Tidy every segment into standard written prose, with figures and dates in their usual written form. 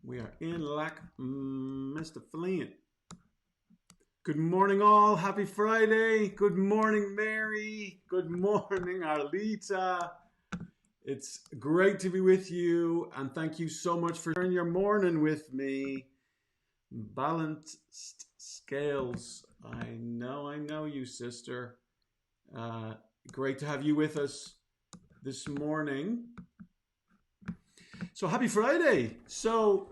We are in like Mr. Flint. Good morning, all. Happy Friday. Good morning, Mary. Good morning, Arlita. It's great to be with you, and thank you so much for sharing your morning with me. Balanced scales. I know you, sister. Great to have you with us this morning. So happy Friday. So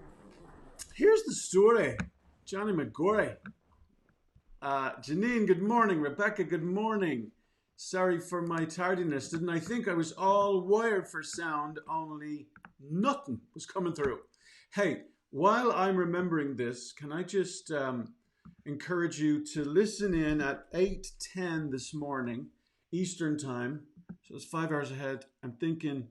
here's the story. Johnny McGorry. Janine, good morning. Rebecca, good morning. Sorry for my tardiness. Didn't I think I was all wired for sound, only nothing was coming through. Hey, while I'm remembering this, can I just encourage you to listen in at 8:10 this morning, Eastern time. So it's 5 hours ahead. I'm thinking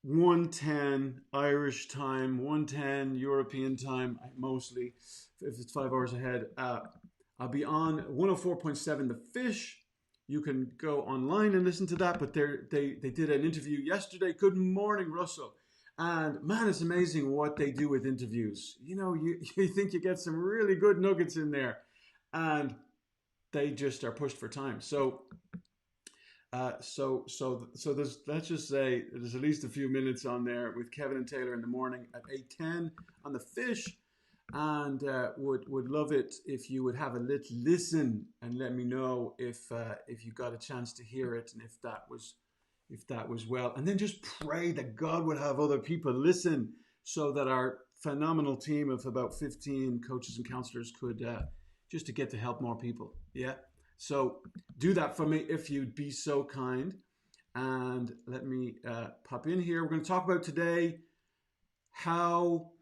1:10 Irish time, 1:10 European time, mostly, if it's 5 hours ahead. I'll be on 104.7 The Fish. You can go online and listen to that, but they did an interview yesterday. Good morning, Russell. And man, it's amazing what they do with interviews. You know, you think you get some really good nuggets in there, and they just are pushed for time. So there's, let's just say there's at least a few minutes on there with Kevin and Taylor in the morning at 8:10 on The Fish, and would love it if you would have a little listen and let me know if you got a chance to hear it, and if that was well, and then just pray that God would have other people listen so that our phenomenal team of about 15 coaches and counselors could just to get to help more people. Yeah. So do that for me if you'd be so kind. And let me pop in here. We're going to talk about today how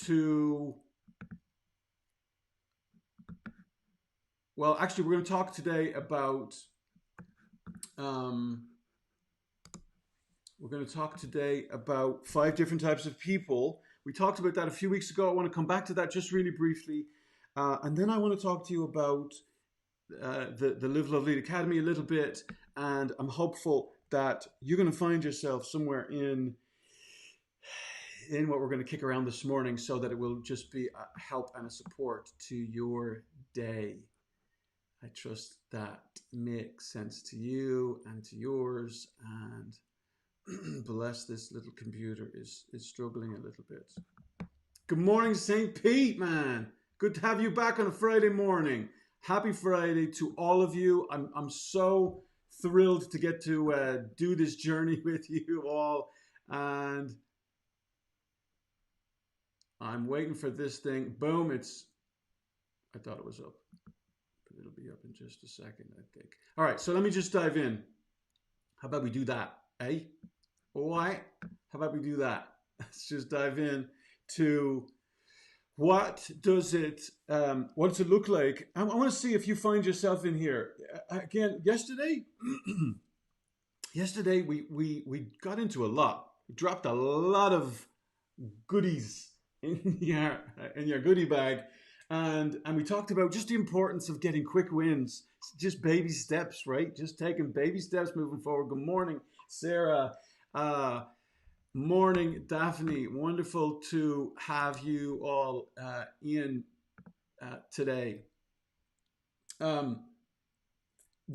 to... Well, actually, we're going to talk today about... we're going to talk today about 5 different types of people. We talked about that a few weeks ago. I want to come back to that just really briefly. And then I want to talk to you about the Live Love Lead Academy a little bit, and I'm hopeful that you're going to find yourself somewhere in what we're going to kick around this morning, so that it will just be a help and a support to your day. I trust that makes sense to you and to yours, and bless this little computer is struggling a little bit. Good morning, St. Pete, man. Good to have you back on a Friday morning. Happy Friday to all of you. I'm so thrilled to get to do this journey with you all. And I'm waiting for this thing. Boom, I thought it was up. But it'll be up in just a second, I think. All right, so let me just dive in. How about we do that, eh? All right, how about we do that? Let's just dive in to... What does it look like? I want to see if you find yourself in here. Again, yesterday we got into a lot. We dropped a lot of goodies in your goodie bag, and we talked about just the importance of getting quick wins, just baby steps, right? Just taking baby steps moving forward. Good morning, Sarah. Morning, Daphne. Wonderful to have you all in today. The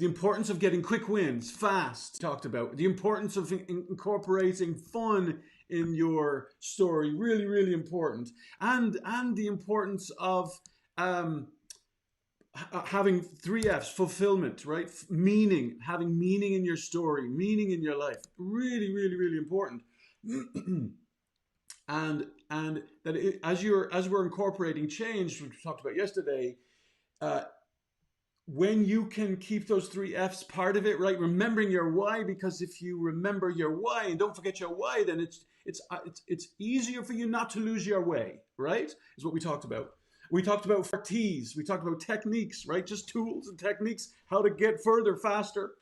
importance of getting quick wins, fast, talked about. The importance of incorporating fun in your story, really, really important. And the importance of having 3 F's, fulfillment, right? Meaning, having meaning in your story, meaning in your life. Really, really, really important. and that as we're incorporating change, which we talked about yesterday, when you can keep those 3 F's part of it, right? Remembering your why, because if you remember your why and don't forget your why, then it's easier for you not to lose your way, right? Is what we talked about. We talked about 4 T's. We talked about techniques, right? Just tools and techniques, how to get further, faster.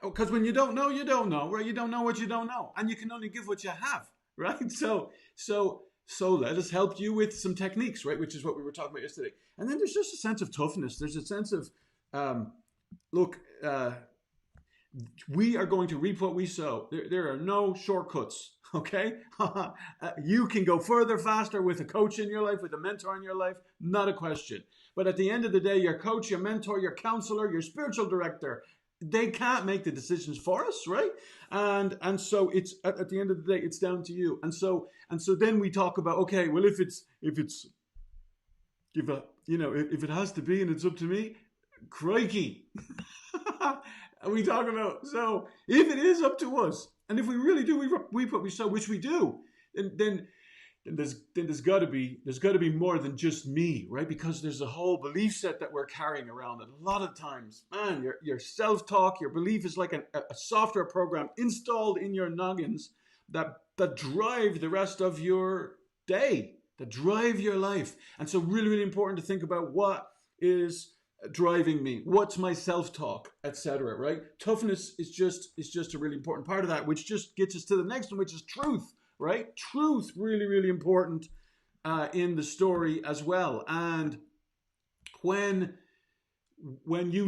Because when you don't know, right? You don't know what you don't know, and you can only give what you have, right? So let us help you with some techniques, right? Which is what we were talking about yesterday. And then there's just a sense of toughness. There's a sense of, We are going to reap what we sow. There are no shortcuts. Okay, you can go further, faster with a coach in your life, with a mentor in your life, not a question. But at the end of the day, your coach, your mentor, your counselor, your spiritual director, they can't make the decisions for us, right? And so it's at the end of the day, it's down to you. And so then we talk about, okay, well, if it has to be and it's up to me, crikey. And we talk about, so if it is up to us, and if we really do, we put we sow, which we do, then there's got to be more than just me, right? Because there's a whole belief set that we're carrying around, and a lot of times, man, your self-talk, your belief is like a software program installed in your noggins that drive the rest of your day, that drive your life. And so really, really important to think about what is driving me, what's my self-talk, etc., right? Toughness is just a really important part of that, which just gets us to the next one, which is truth, right? Truth, really, really important in the story as well. And when you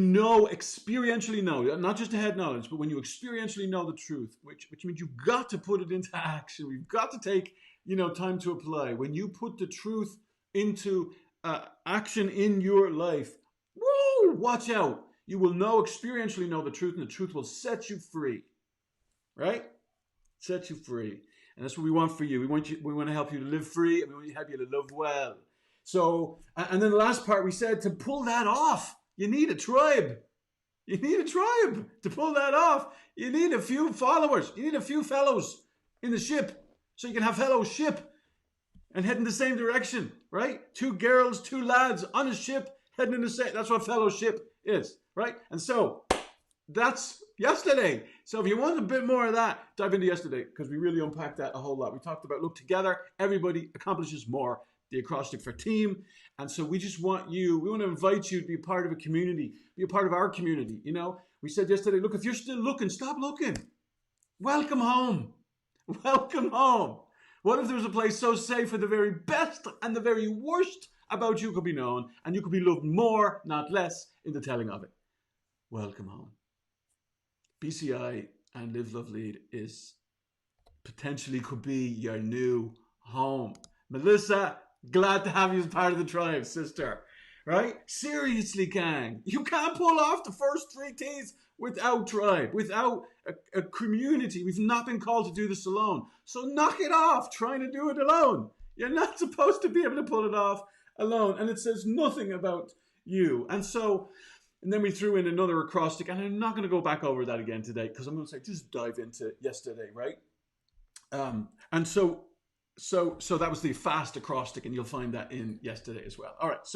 experientially know, not just a head knowledge, but when you experientially know the truth, which means you've got to put it into action, we've got to take time to apply. When you put the truth into action in your life, woo, watch out. You will experientially know the truth, and the truth will set you free, right? Set you free. And that's what we want for you. We want to help you to live free, and we want to help you to live well. So, and then the last part, we said to pull that off, you need a tribe. You need a tribe to pull that off. You need a few followers. You need a few fellows in the ship so you can have fellowship and head in the same direction, right? 2 girls, 2 lads on a ship heading in the same. That's what fellowship is, right? And so that's yesterday. So if you want a bit more of that, dive into yesterday, because we really unpacked that a whole lot. We talked about, look, together, everybody accomplishes more. The acrostic for team. And so we want to invite you to be a part of a community, be a part of our community. We said yesterday, look, if you're still looking, stop looking. Welcome home. Welcome home. What if there was a place so safe where the very best and the very worst about you could be known, and you could be loved more, not less, in the telling of it? Welcome home. BCI and Live, Love, Lead could be your new home. Melissa, glad to have you as part of the tribe, sister. Right? Seriously, gang. You can't pull off the first 3 T's without tribe, without a community. We've not been called to do this alone. So knock it off trying to do it alone. You're not supposed to be able to pull it off alone. And it says nothing about you. And then we threw in another acrostic, and I'm not going to go back over that again today, because I'm going to say just dive into yesterday, right? And so that was the fast acrostic, and you'll find that in yesterday as well. All right,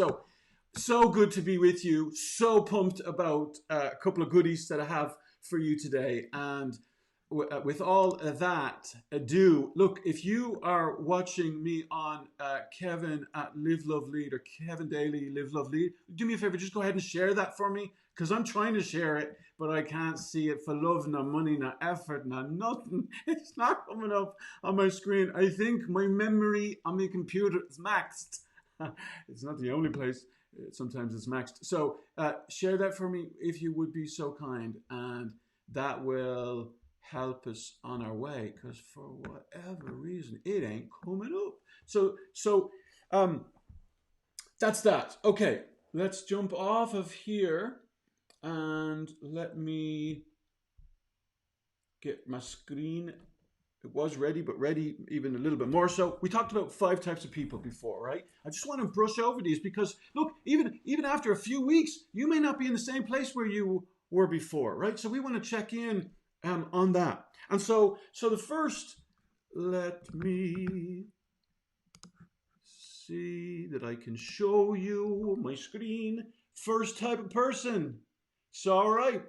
so good to be with you. So pumped about a couple of goodies that I have for you today. And with all of that ado, look, if you are watching me on Kevin at Live, Love, Lead, or Kevin Daly, Live, Love, Lead, do me a favor, just go ahead and share that for me, because I'm trying to share it, but I can't see it for love, no money, no effort, no nothing. It's not coming up on my screen. I think my memory on my computer is maxed. It's not the only place. Sometimes it's maxed. So share that for me if you would be so kind, and that will help us on our way, because for whatever reason it ain't coming up. So that's that. Okay, let's jump off of here, and let me get my screen. It was ready, but ready even a little bit more. So we talked about 5 types of people before, right? I just want to brush over these, because look, even after a few weeks, you may not be in the same place where you were before, right? So we want to check in on that. And so the first, let me see that I can show you my screen. First type of person. It's all right,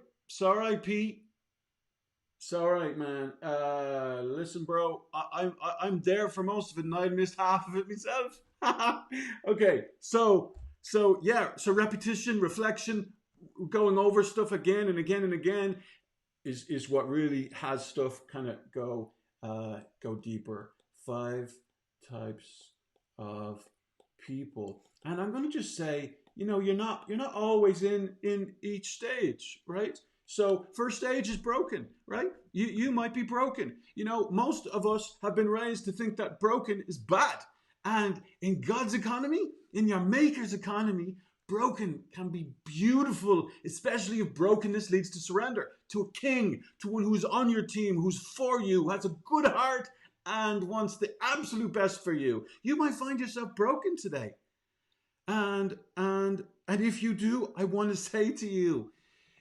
Pete. It's all right, man. Listen, bro, I'm there for most of it, and I missed half of it myself. Okay, so repetition, reflection, going over stuff again and again and again is what really has stuff kind of go deeper. 5 types of people, and I'm going to just say, you're not always in each stage, right? So first stage is broken, right? You might be broken. You know, most of us have been raised to think that broken is bad. And in God's economy, in your maker's economy, broken can be beautiful, especially if brokenness leads to surrender to a king, to one who's on your team, who's for you, who has a good heart and wants the absolute best for you. You might find yourself broken today. And if you do, I want to say to you,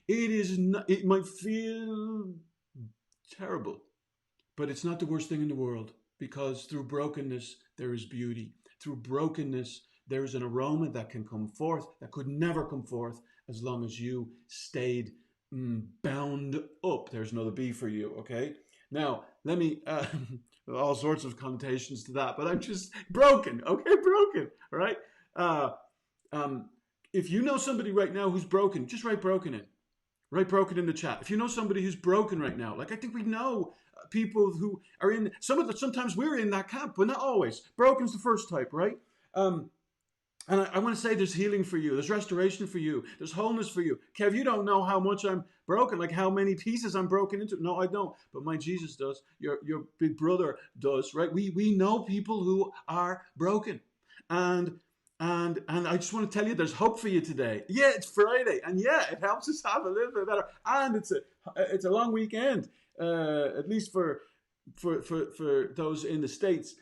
it is not, it might feel terrible, but it's not the worst thing in the world, because through brokenness there is beauty. Through brokenness there is an aroma that can come forth that could never come forth as long as you stayed bound up. There's another B for you, okay? Now, let me, all sorts of connotations to that, but I'm just broken, okay? Broken, all right? Uh, if you know somebody right now who's broken, just write broken in. Write broken in the chat. If you know somebody who's broken right now, like I think we know people who are in sometimes we're in that camp, but not always. Broken's the first type, right? And I want to say there's healing for you. There's restoration for you. There's wholeness for you. Kev, you don't know how much I'm broken, like how many pieces I'm broken into. No, I don't. But my Jesus does. Your big brother does, right? We know people who are broken. And I just want to tell you there's hope for you today. Yeah, it's Friday. And yeah, it helps us have a little bit better. And it's a long weekend, at least for those in the States.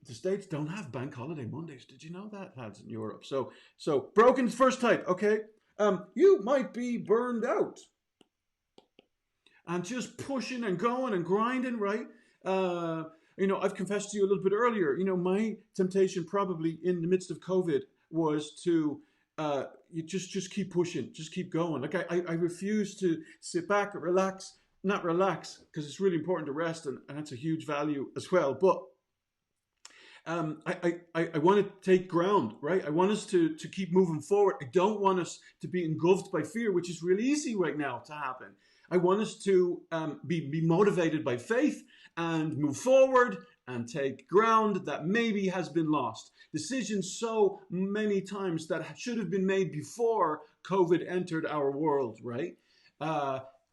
The States don't have bank holiday Mondays. Did you know that? That's in Europe. So broken's first type, okay? You might be burned out and just pushing and going and grinding, right? I've confessed to you a little bit earlier. My temptation probably in the midst of COVID was to you just keep pushing, just keep going. Like I refuse to sit back and relax, not relax, because it's really important to rest, and that's a huge value as well. But I want to take ground, right? I want us to keep moving forward. I don't want us to be engulfed by fear, which is really easy right now to happen. I want us to be motivated by faith and move forward and take ground that maybe has been lost. Decisions so many times that should have been made before COVID entered our world, right?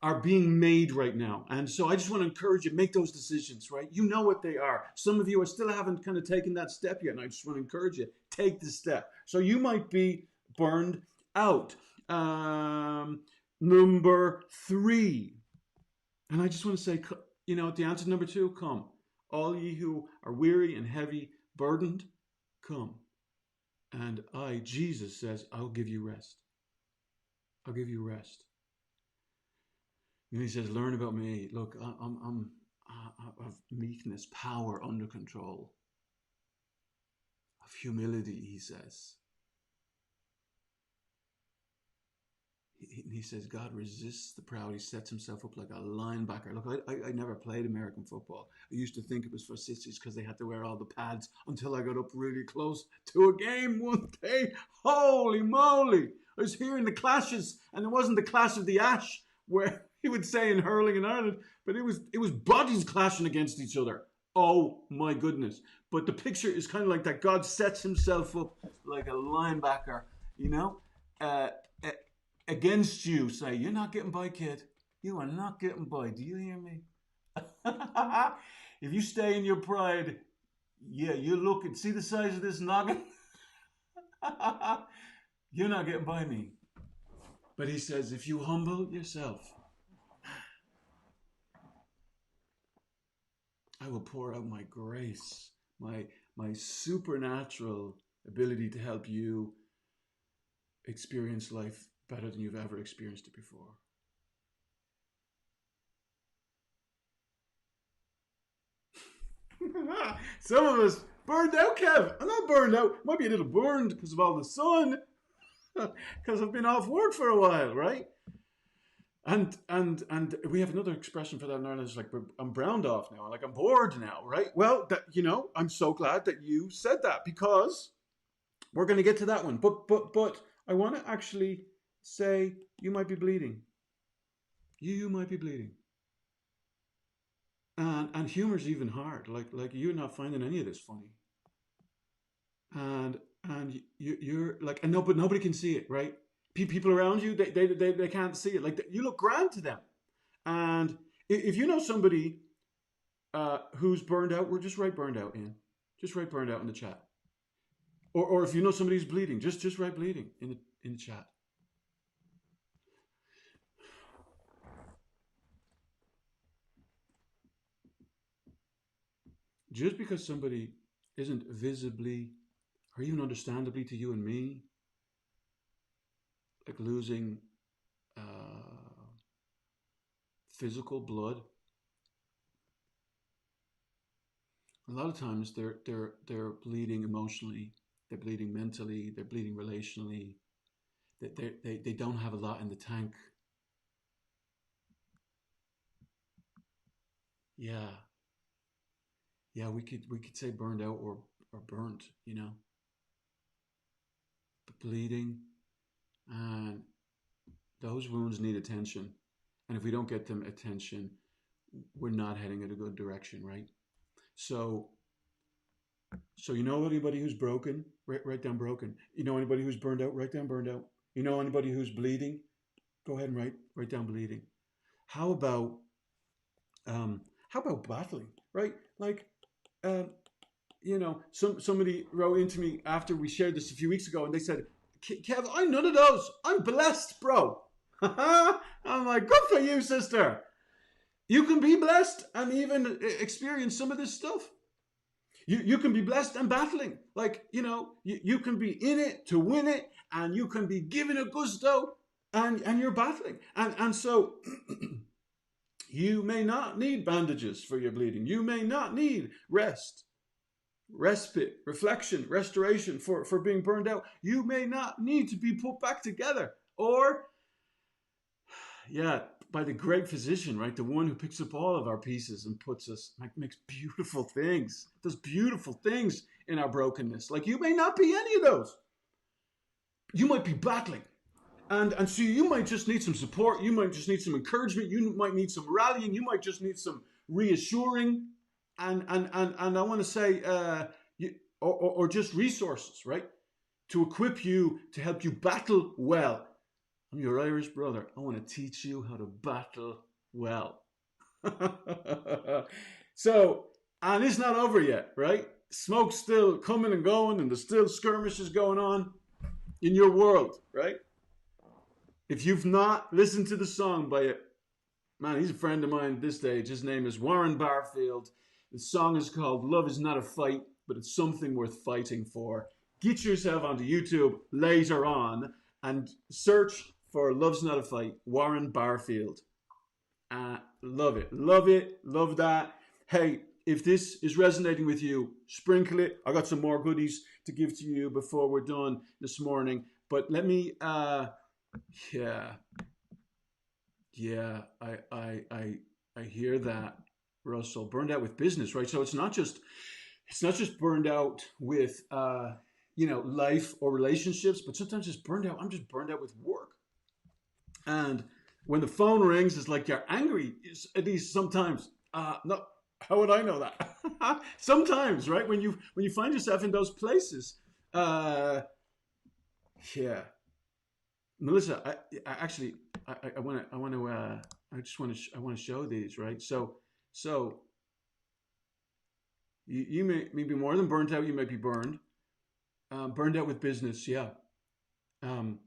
Are being made right now. And so I just want to encourage you, make those decisions, right? You know what they are. Some of you still haven't kind of taken that step yet, and I just want to encourage you, take the step. So you might be burned out. Number 3. And I just want to say, the answer to number 2, come. All ye who are weary and heavy burdened, come. And Jesus says, I'll give you rest. I'll give you rest. And he says, learn about me. Look, I have meekness, power under control. Of humility, he says. He says, God resists the proud. He sets himself up like a linebacker. Look, I never played American football. I used to think it was for sissies because they had to wear all the pads, until I got up really close to a game one day. Holy moly. I was hearing the clashes, and it wasn't the clash of the ash, where he would say in hurling in Ireland, but it was bodies clashing against each other. Oh my goodness. But the picture is kind of like that. God sets himself up like a linebacker, against you. Say, you're not getting by, kid. You are not getting by. Do you hear me? If you stay in your pride, yeah, you look and see the size of this noggin. You're not getting by me. But he says, if you humble yourself, I will pour out my grace, my supernatural ability to help you experience life better than you've ever experienced it before. Some of us burned out, Kev. I'm not burned out. Might be a little burned because of all the sun, because I've been off work for a while, right? And we have another expression for that in Ireland. It's like, I'm browned off now, like I'm bored now, right? Well, I'm so glad that you said that, because we're going to get to that one. But I want to actually say you might be bleeding. You might be bleeding. And humor's even hard. Like you're not finding any of this funny. And you're like, but nobody can see it, right? People around you, they can't see it. Like you look grand to them. And if you know somebody who's burned out, we're just write burned out in. Just write burned out in the chat. Or if you know somebody who's bleeding, just write bleeding in the chat. Just because somebody isn't visibly or even understandably to you and me, like losing physical blood, a lot of times they're bleeding emotionally, they're bleeding mentally, they're bleeding relationally. They don't have a lot in the tank. Yeah, yeah, we could say burned out or burnt, but bleeding, and those wounds need attention. And if we don't get them attention, we're not heading in a good direction, right? So, so you know anybody who's broken? Write down broken. You know anybody who's burned out? Write down burned out. You know anybody who's bleeding? Go ahead and write down bleeding. How about um, how about battling? Right? Like, um, somebody wrote into me after we shared this a few weeks ago, and they said, "Kev, I'm none of those. I'm blessed, bro." I'm like, "Good for you, sister. You can be blessed and even experience some of this stuff. You can be blessed and battling. Like, you can be in it to win it, and you can be giving a gusto, and you're battling. And so you may not need bandages for your bleeding. You may not need rest, respite, reflection, restoration for being burned out. You may not need to be put back together. Or, yeah, by the great physician, right? The one who picks up all of our pieces and puts us, like, makes beautiful things, does beautiful things in our brokenness. Like, you may not be any of those. You might be battling. And so you might just need some support. You might just need some encouragement. You might need some rallying. You might just need some reassuring. And I want to say, or just resources, right? To equip you, to help you battle well. I'm your Irish brother. I want to teach you how to battle well. So, and it's not over yet, right? Smoke's still coming and going, and there's still skirmishes going on in your world, right? If you've not listened to the song by a man, he's a friend of mine this stage. His name is Warren Barfield. The song is called Love Is Not a Fight, but it's something worth fighting for. Get yourself onto YouTube later on and search for Love's Not a Fight, Warren Barfield. Love it. Love it. Love that. Hey, if this is resonating with you, sprinkle it. I got some more goodies to give to you before we're done this morning. But let me yeah, yeah, I hear that, Russell. Burned out with business, right? So it's not just burned out with life or relationships, but sometimes it's burned out. I'm just burned out with work. And when the phone rings, it's like you're angry. At least sometimes. No, how would I know that? Sometimes, right? When you find yourself in those places, yeah. Melissa, I want to show these, right? So you may be more than burnt out. You might be burned, burned out with business. Yeah. Um,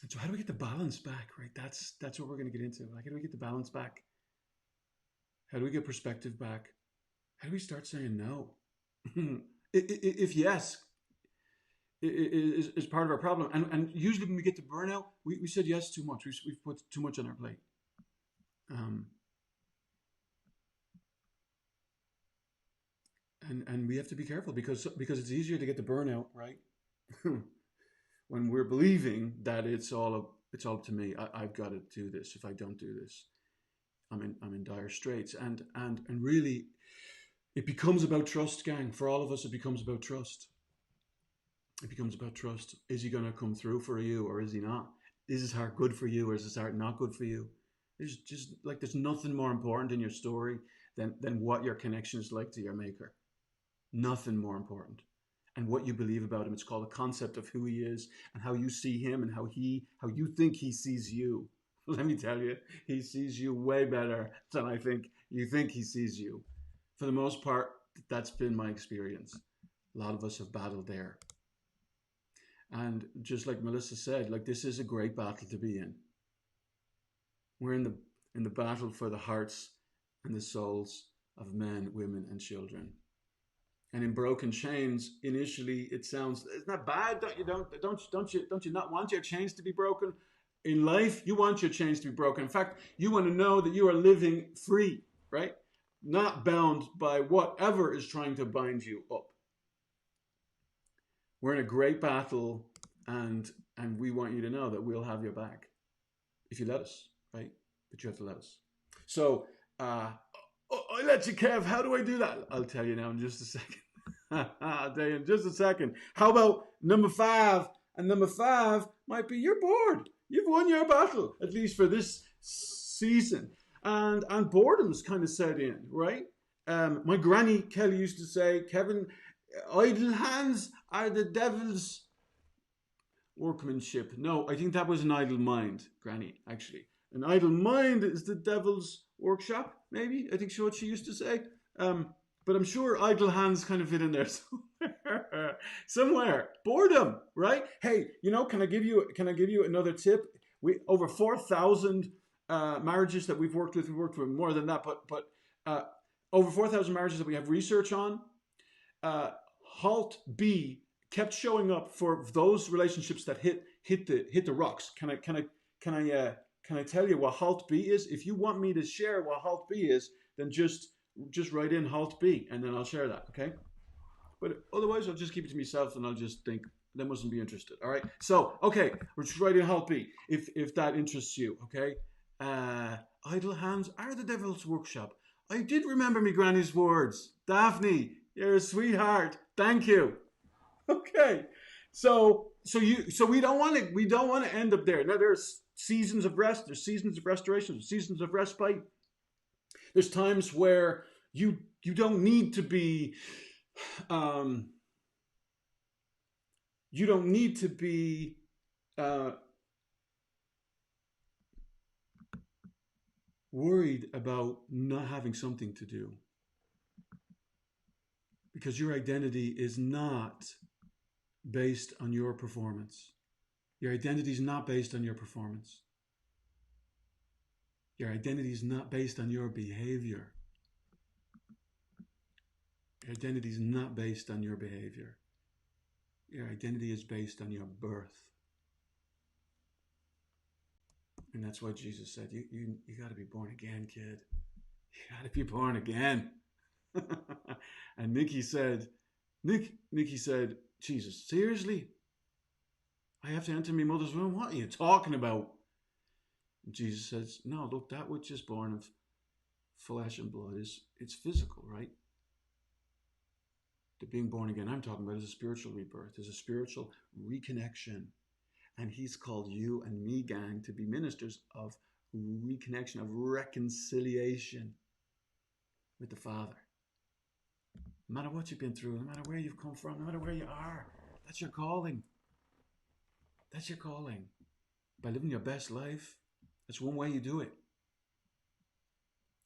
and so how do we get the balance back, right? That's what we're going to get into. Like, how do we get the balance back? How do we get perspective back? How do we start saying no? If yes is part of our problem, and usually when we get to burnout, we said yes too much. We've put too much on our plate. Um, and we have to be careful because it's easier to get the burnout, right? When we're believing that it's all up to me. I've got to do this. If I don't do this, I'm in dire straits. And really, it becomes about trust, gang. For all of us, it becomes about trust. It becomes about trust. Is he going to come through for you, or is he not? Is his heart good for you, or is his heart not good for you? There's nothing more important in your story than what your connection is like to your maker. Nothing more important. and what you believe about him. It's called a concept of who he is and how you see him and how you think he sees you. Let me tell you, he sees you way better than I think you think he sees you. For the most part, that's been my experience. A lot of us have battled there. And just like Melissa said, like this is a great battle to be in. We're in the battle for the hearts and the souls of men, women, and children. And in Broken Chains, initially it sounds it's not bad. Don't you not want your chains to be broken? In life, you want your chains to be broken. In fact, you want to know that you are living free, right? Not bound by whatever is trying to bind you up. We're in a great battle, and we want you to know that we'll have your back if you let us, right? But you have to let us. So I let you, Kev. How do I do that? I'll tell you now in just a second. I'll tell you in just a second. How about number 5? And number 5 might be you're bored. You've won your battle, at least for this season. And boredom's kind of set in, right? My granny Kelly used to say, Kevin, idle hands are the devil's workmanship. No, I think that was an idle mind, Granny, actually. An idle mind is the devil's workshop, maybe. I think that's what she used to say. But I'm sure idle hands kind of fit in there somewhere. Somewhere. Boredom, right? Hey, can I give you another tip? We over 4,000 marriages that we've worked with more than that, but over 4,000 marriages that we have research on. Halt B kept showing up for those relationships that hit the rocks. Can I tell you what Halt B is? If you want me to share what Halt B is, then just write in Halt B and then I'll share that, okay? But otherwise I'll just keep it to myself and I'll just think they mustn't be interested. All right. So okay, we're just writing Halt B if that interests you, okay? Idle hands are the devil's workshop. I did remember me granny's words. Daphne, you're a sweetheart. Thank you. Okay. So we don't want to end up there. Now there's seasons of rest, there's seasons of restoration, there's seasons of respite. There's times where you don't need to be worried about not having something to do, because your identity is not based on your performance. Your identity is not based on your performance. Your identity is not based on your behavior. Your identity is not based on your behavior. Your identity is based on your birth. And that's why Jesus said, you got to be born again, kid. You got to be born again. And Nikki said, Jesus, seriously? I have to enter my mother's womb? What are you talking about? And Jesus says, no, look, that which is born of flesh and blood it's physical, right? The being born again I'm talking about is a spiritual rebirth, is a spiritual reconnection. And he's called you and me, gang, to be ministers of reconnection, of reconciliation with the Father. No matter what you've been through, no matter where you've come from, no matter where you are, that's your calling. That's your calling. By living your best life, that's one way you do it.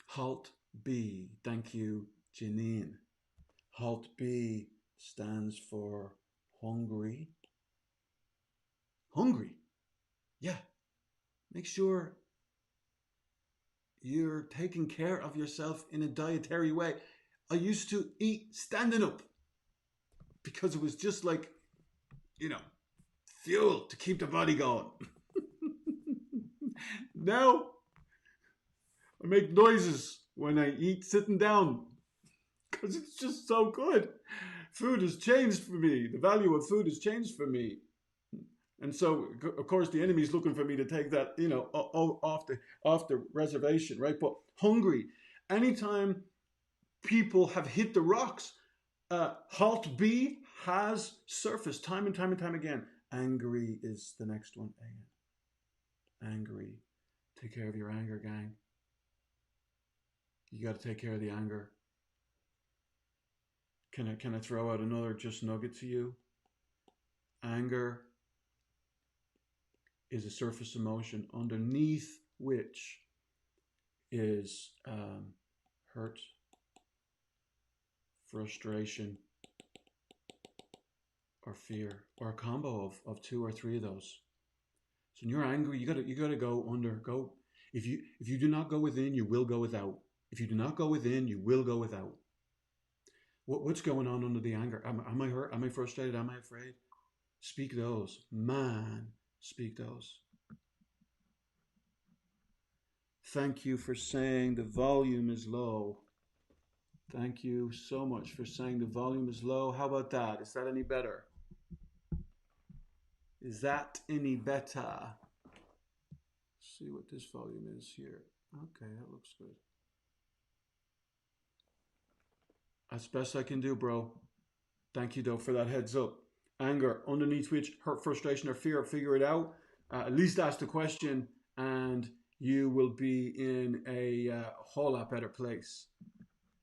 Halt B. Thank you, Janine. Halt B stands for hungry. Hungry. Yeah. Make sure you're taking care of yourself in a dietary way. I used to eat standing up because it was just like, fuel to keep the body going. Now, I make noises when I eat sitting down because it's just so good. Food has changed for me. The value of food has changed for me. And so, of course, the enemy's looking for me to take that, off the reservation, right? But hungry. Anytime people have hit the rocks, Halt B has surfaced time and time and time again. Angry is the next one. Angry. Take care of your anger, gang. You got to take care of the anger. Can I throw out another just nugget to you? Anger is a surface emotion underneath which is hurt, frustration, or fear, or a combo of two or three of those. So when you're angry, you gotta go under. Go. If you do not go within, you will go without. If you do not go within, you will go without. What's going on under the anger? Am I hurt? Am I frustrated? Am I afraid? Speak those. Man, speak those. Thank you for saying the volume is low. Thank you so much for saying the volume is low. How about that? Is that any better? Is that any better? Let's see what this volume is here. Okay, that looks good. That's best I can do, bro. Thank you, though, for that heads up. Anger, underneath which hurt, frustration, or fear. Figure it out. At least ask the question, and you will be in a whole lot better place.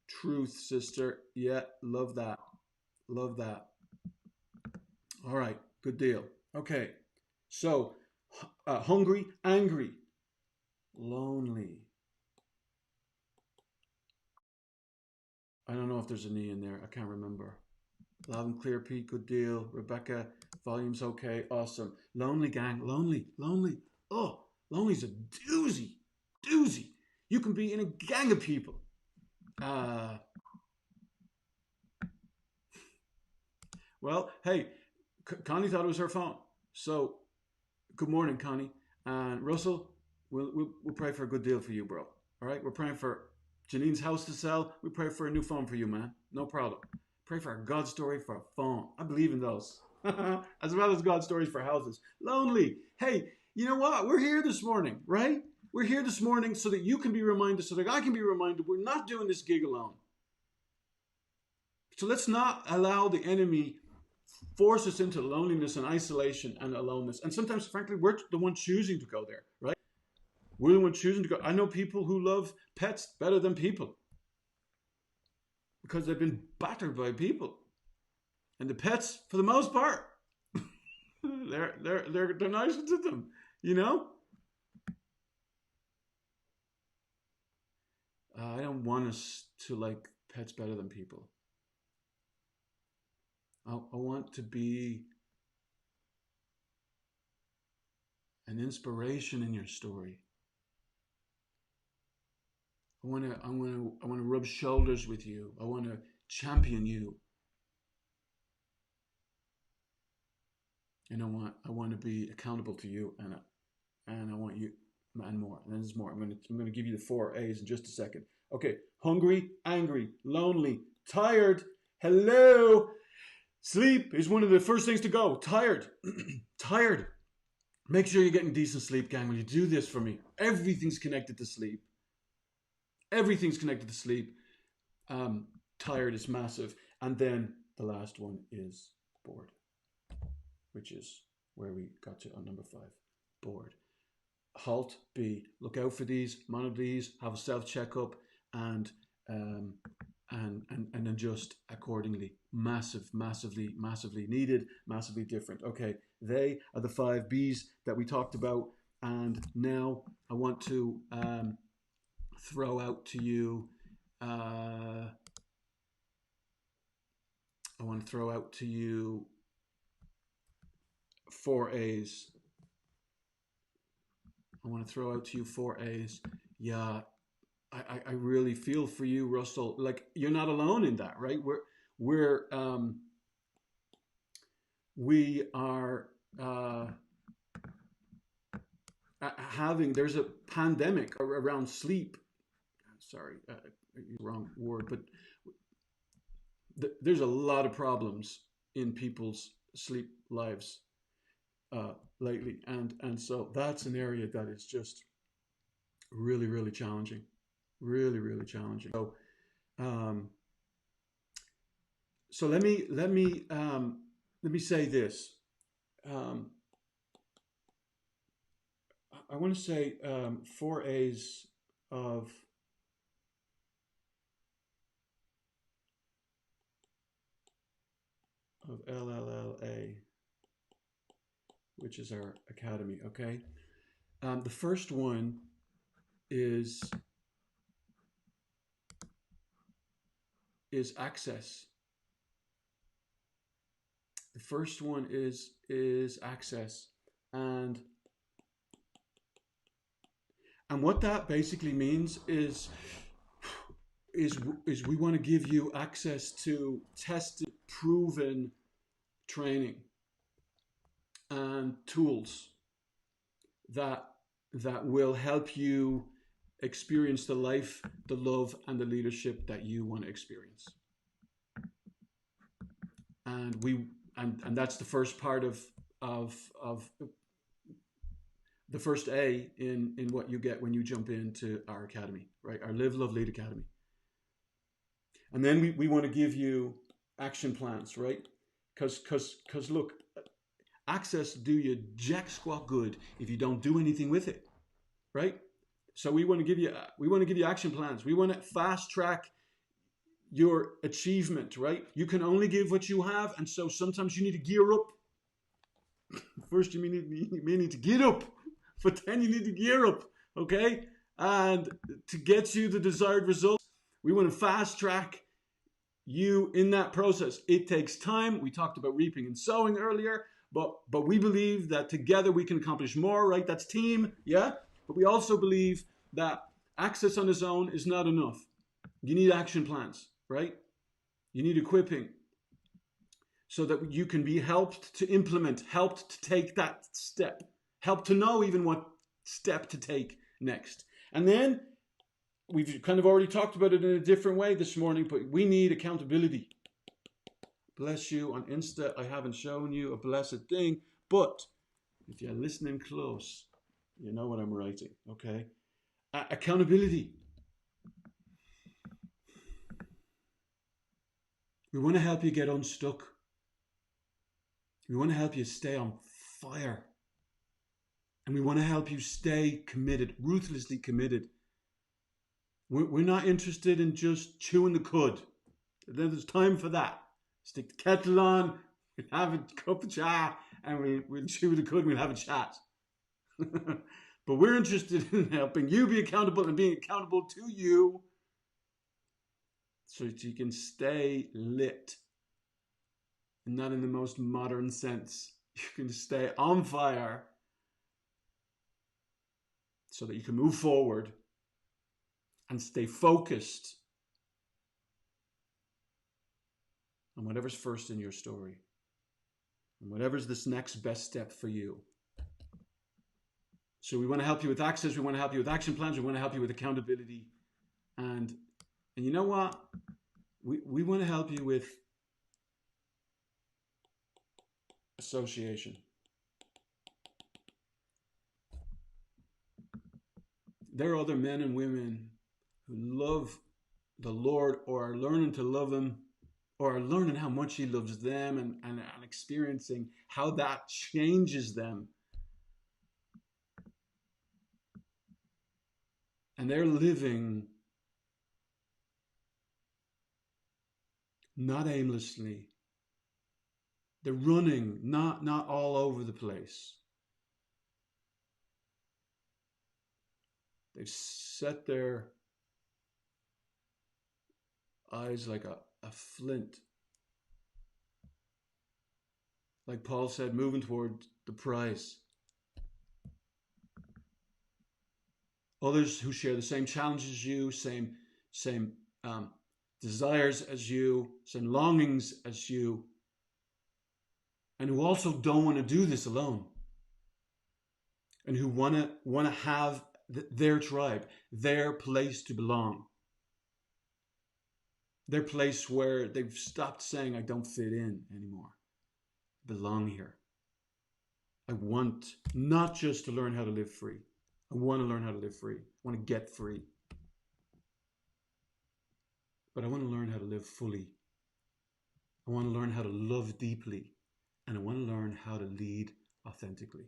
Truth, sister. Yeah, love that. Love that. All right, good deal. Okay, so hungry, angry, lonely. I don't know if there's an E in there. I can't remember. Loud and clear, Pete. Good deal. Rebecca, volume's okay. Awesome. Lonely, gang. Lonely, lonely. Oh, lonely's a doozy. Doozy. You can be in a gang of people. Well, hey, Connie thought it was her phone. So, good morning, Connie. And Russell, we'll pray for a good deal for you, bro. All right? We're praying for Janine's house to sell. We pray for a new phone for you, man. No problem. Pray for a God story for a phone. I believe in those. As well as God stories for houses. Lonely. Hey, you know what? We're here this morning, right? We're here this morning so that you can be reminded, so that I can be reminded we're not doing this gig alone. So let's not allow the enemy force us into loneliness and isolation and aloneness. And sometimes, frankly, we're the one choosing to go there, right? We're the one choosing to go. I know people who love pets better than people because they've been battered by people. And the pets, for the most part, they're nice to them, you know? I don't want us to like pets better than people. I want to be an inspiration in your story. I want to rub shoulders with you. I want to champion you. And I want to be accountable to you, and I want you and more. And there's more. I'm going to give you the 4 A's in just a second. Okay, hungry, angry, lonely, tired. Hello. Sleep is one of the first things to go. Tired. Tired. Make sure you're getting decent sleep, gang. When you do this for me, everything's connected to sleep. Everything's connected to sleep. Tired is massive. And then the last one is bored, which is where we got to on number 5. Bored. Halt. B. Look out for these. Monitor these. Have a self checkup and adjust accordingly. Massively needed. Massively different. Okay, they are the 5 B's that we talked about, and now I want to throw out to you. I want to throw out to you 4 A's. I want to throw out to you 4 A's. Yeah, I really feel for you, Russell. Like, you're not alone in that, right? We are there's a pandemic around sleep. Sorry, wrong word, but there's a lot of problems in people's sleep lives lately, and so that's an area that is just really challenging, really challenging. So let me say this. I want to say 4 A's of of LLLA, which is our academy, okay? The first one is access. The first one is access, and what that basically means is we want to give you access to tested, proven training and tools that will help you experience the life, the love, and the leadership that you want to experience. And that's the first part of the first A in what you get when you jump into our academy, right? Our Live, Love, Lead Academy. And then we want to give you action plans, right? Because look, access do you jack squat good if you don't do anything with it, right? So we want to give you action plans. We want to fast track your achievement, right? You can only give what you have, and so sometimes you need to gear up. First, you may need to get up, but then you need to gear up, okay? And to get you the desired results, we want to fast track you in that process. It takes time. We talked about reaping and sowing earlier, but we believe that together we can accomplish more, right? That's team, yeah? But we also believe that access on its own is not enough. You need action plans, right? You need equipping so that you can be helped to implement, helped to take that step, helped to know even what step to take next. And then we've kind of already talked about it in a different way this morning, but we need accountability. Bless you, on Insta, I haven't shown you a blessed thing, but if you're listening close, you know what I'm writing, okay? Accountability. We want to help you get unstuck. We want to help you stay on fire. And we want to help you stay committed, ruthlessly committed. We're not interested in just chewing the cud. There's time for that. Stick the kettle on, we'll have a cup of chai, and we'll chew the cud and we'll have a chat. But we're interested in helping you be accountable and being accountable to you so that you can stay lit. And not in the most modern sense. You can stay on fire so that you can move forward and stay focused on whatever's first in your story and whatever's this next best step for you. So we want to help you with access, we want to help you with action plans, we want to help you with accountability, and you know what? We want to help you with association. There are other men and women who love the Lord or are learning to love Him or are learning how much He loves them and experiencing how that changes them. And they're living not aimlessly. They're running, not all over the place. They've set their eyes like a flint. Like Paul said, moving toward the prize. Others who share the same challenges as you, same desires as you, same longings as you, and who also don't want to do this alone, and who want to have their tribe, their place to belong, their place where they've stopped saying, I don't fit in anymore. I belong here. I want not just to learn how to live free. I want to learn how to live free. I want to get free. But I want to learn how to live fully. I want to learn how to love deeply. And I want to learn how to lead authentically.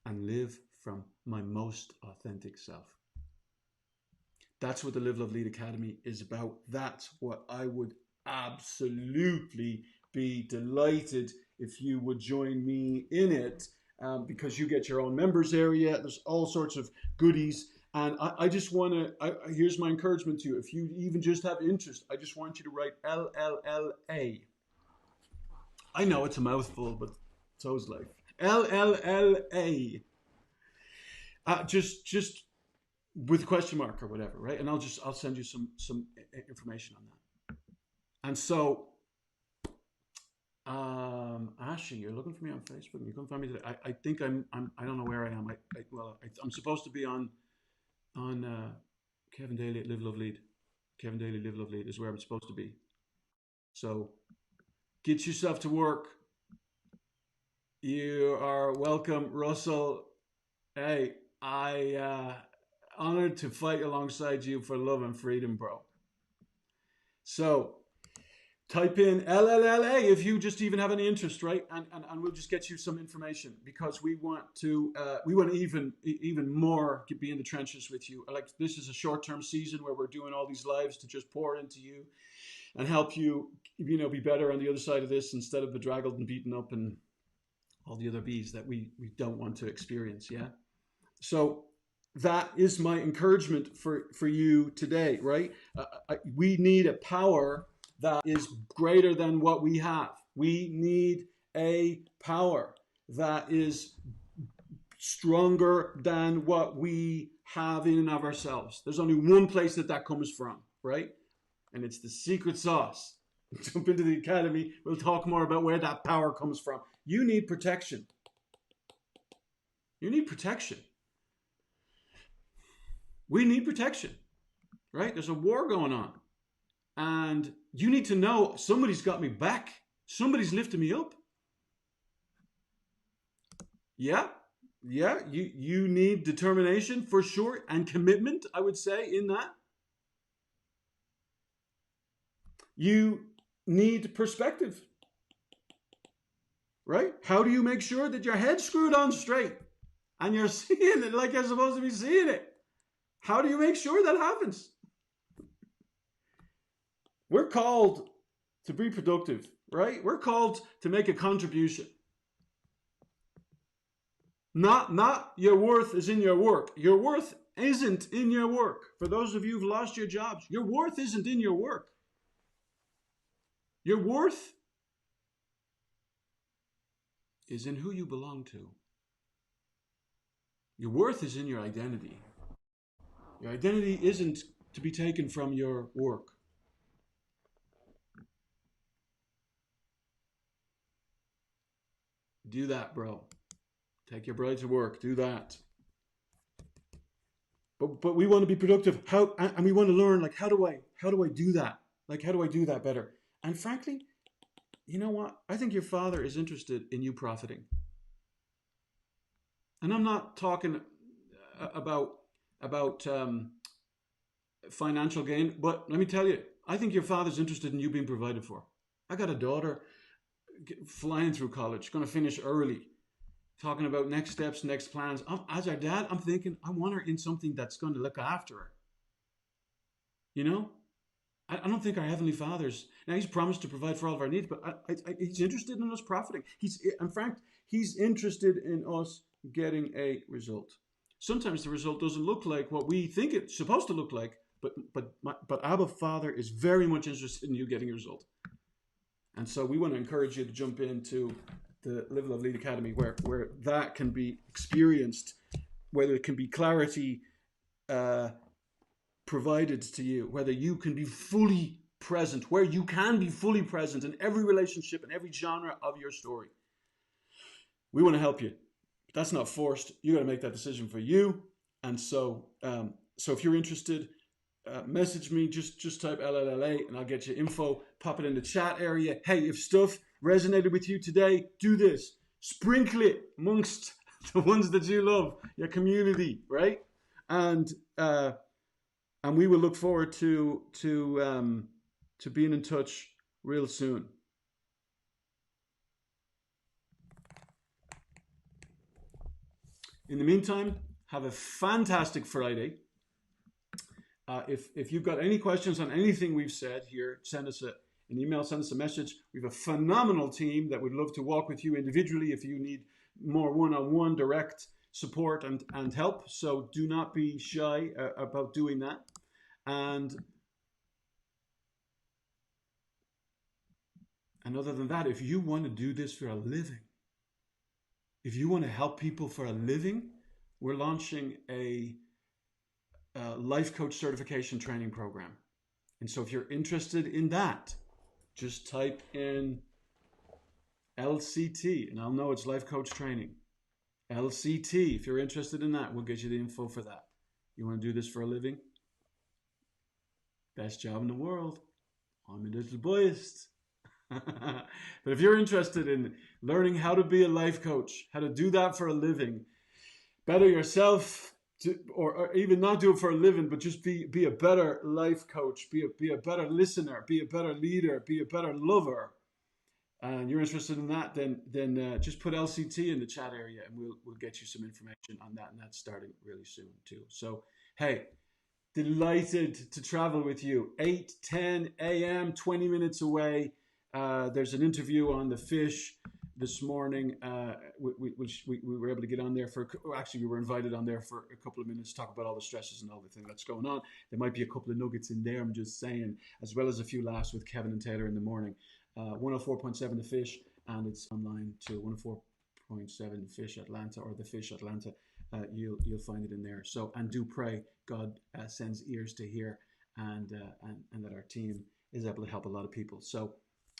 And live from my most authentic self. That's what the Live, Love, Lead Academy is about. That's what I would absolutely be delighted if you would join me in it, because you get your own members area. There's all sorts of goodies. And I just want to, here's my encouragement to you. If you even just have interest, I just want you to write LLLA. I know it's a mouthful, but so's life. LLLA. Just with a question mark or whatever, right? And I'll send you some information on that. And so, Ashley, you're looking for me on Facebook. You couldn't find me today. I think I don't know where I am. I'm supposed to be on Kevin Daly at Live Love Lead. Kevin Daly Live Love Lead is where I'm supposed to be. So get yourself to work. You are welcome, Russell. Hey, I honored to fight alongside you for love and freedom, bro. So type in LLLA if you just even have any interest, right? And we'll just get you some information, because we want to even more be in the trenches with you. Like, this is a short-term season where we're doing all these lives to just pour into you and help you, be better on the other side of this, instead of bedraggled and beaten up and all the other B's that we don't want to experience. Yeah. So that is my encouragement for you today, right? We need a power that is greater than what we have. We need a power that is stronger than what we have in and of ourselves. There's only one place that comes from, right? And it's the secret sauce. Jump into the academy. We'll talk more about where that power comes from. You need protection. You need protection. We need protection, right? There's a war going on. And you need to know somebody's got me back. Somebody's lifting me up. Yeah. You need determination for sure, and commitment, I would say, in that. You need perspective, right? How do you make sure that your head's screwed on straight and you're seeing it like you're supposed to be seeing it? How do you make sure that happens? We're called to be productive, right? We're called to make a contribution. Not your worth is in your work. Your worth isn't in your work. For those of you who've lost your jobs, your worth isn't in your work. Your worth is in who you belong to. Your worth is in your identity. Your identity isn't to be taken from your work. Do that, bro. Take your bride to work. Do that. But we want to be productive. And we want to learn, like, how do I do that? Like, how do I do that better? And frankly, you know what? I think your Father is interested in you profiting. And I'm not talking about financial gain, but let me tell you, I think your Father's interested in you being provided for. I got a daughter flying through college, going to finish early, talking about next steps, next plans. As her dad, I'm thinking, I want her in something that's going to look after her. You know? I don't think our Heavenly Father's, now He's promised to provide for all of our needs, but He's interested in us profiting. He's interested in us getting a result. Sometimes the result doesn't look like what we think it's supposed to look like, but Abba Father is very much interested in you getting a result. And so we want to encourage you to jump into the Live Love Lead Academy, where that can be experienced, whether it can be clarity provided to you, whether you can be fully present, where you can be fully present in every relationship and every genre of your story. We want to help you. That's not forced. You got to make that decision for you. And so if you're interested, message me. Just type LLLA and I'll get you info. Pop it in the chat area. Hey, if stuff resonated with you today, do this. Sprinkle it amongst the ones that you love, your community, right? And we will look forward to being in touch real soon. In the meantime, have a fantastic Friday. If you've got any questions on anything we've said here, send us an an email, send us a message. We have a phenomenal team that would love to walk with you individually if you need more one-on-one direct support and help. So do not be shy about doing that. And other than that, if you want to do this for a living, if you want to help people for a living, we're launching a life coach certification training program. And so if you're interested in that, just type in LCT, and I'll know it's life coach training. LCT, if you're interested in that, we'll get you the info for that. You want to do this for a living? Best job in the world. I'm a little biased. But if you're interested in learning how to be a life coach, how to do that for a living, better yourself, or even not do it for a living, but just be a better life coach, be a better listener, be a better leader, be a better lover, and you're interested in that, then just put LCT in the chat area, and we'll get you some information on that, and that's starting really soon too. So hey, delighted to travel with you. 8:10 a.m., 20 minutes away. There's an interview on the fish this morning, which we were able to get on there for. Actually, we were invited on there for a couple of minutes to talk about all the stresses and all the things that's going on. There might be a couple of nuggets in there, I'm just saying, as well as a few laughs with Kevin and Taylor in the morning. 104.7 The Fish, and it's online to 104.7 Fish Atlanta, or The Fish Atlanta. You'll find it in there. So, and do pray God sends ears to hear, and that our team is able to help a lot of people. So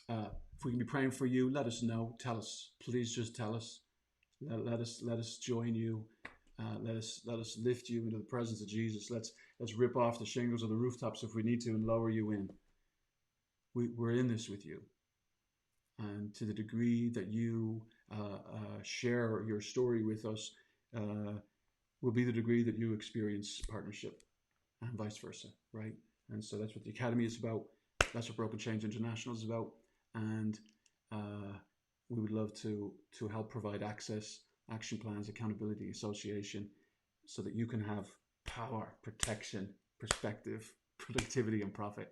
if we can be praying for you, let us know. Tell us, please, just tell us. Let us join you. Let us lift you into the presence of Jesus. Let's rip off the shingles of the rooftops if we need to and lower you in. We're in this with you. And to the degree that you share your story with us, will be the degree that you experience partnership, and vice versa, right? And so that's what the Academy is about. That's what Broken Change International is about. And we would love to help provide access, action plans, accountability, association, so that you can have power, protection, perspective, productivity, and profit.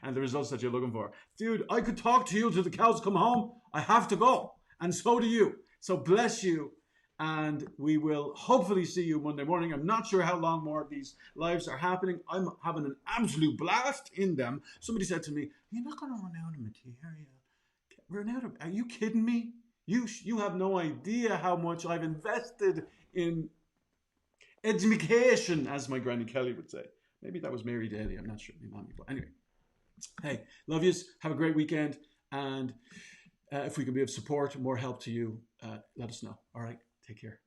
And the results that you're looking for. Dude, I could talk to you till the cows come home. I have to go. And so do you. So bless you. And we will hopefully see you Monday morning. I'm not sure how long more of these lives are happening. I'm having an absolute blast in them. Somebody said to me, "You're not going to run out of material." Run out of? Are you kidding me? You have no idea how much I've invested in education, as my Granny Kelly would say. Maybe that was Mary Daly. I'm not sure. But anyway, hey, love yous. Have a great weekend. And if we can be of support, more help to you, let us know. All right. Take care.